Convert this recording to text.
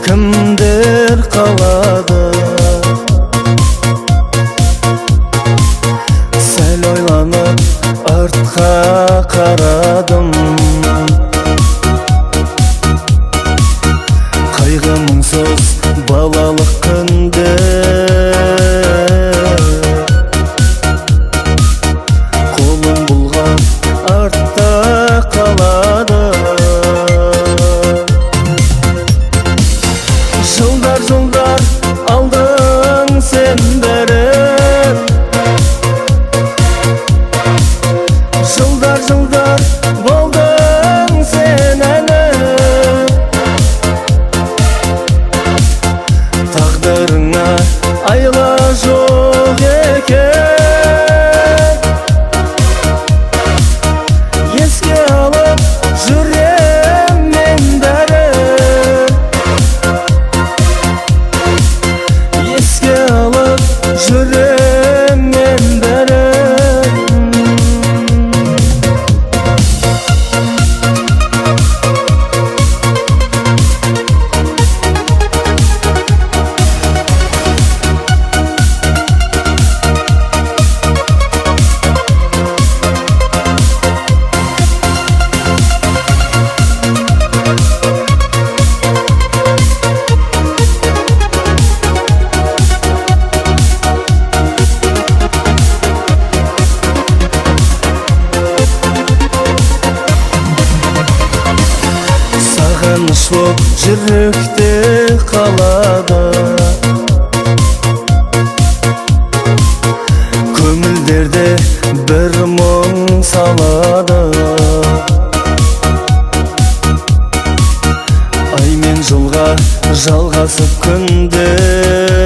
kimdir kalады. Sel oylanıp artqa qaradım. Kaygı мұңсыз балалық күнде қолым бұлған артта қалады. Жылдар жылдар алдың сен бәрін, жылдар жылдар болдың сен әлі. Тағдырыңа айла жоқ екен, еске алып жүрем мен бәрін, еске алып жүрем мен бәрін. Sağınış boп жүректе қалады. Көңілдерде бір мұң салады. Ай мен жылға жалғасып күндер,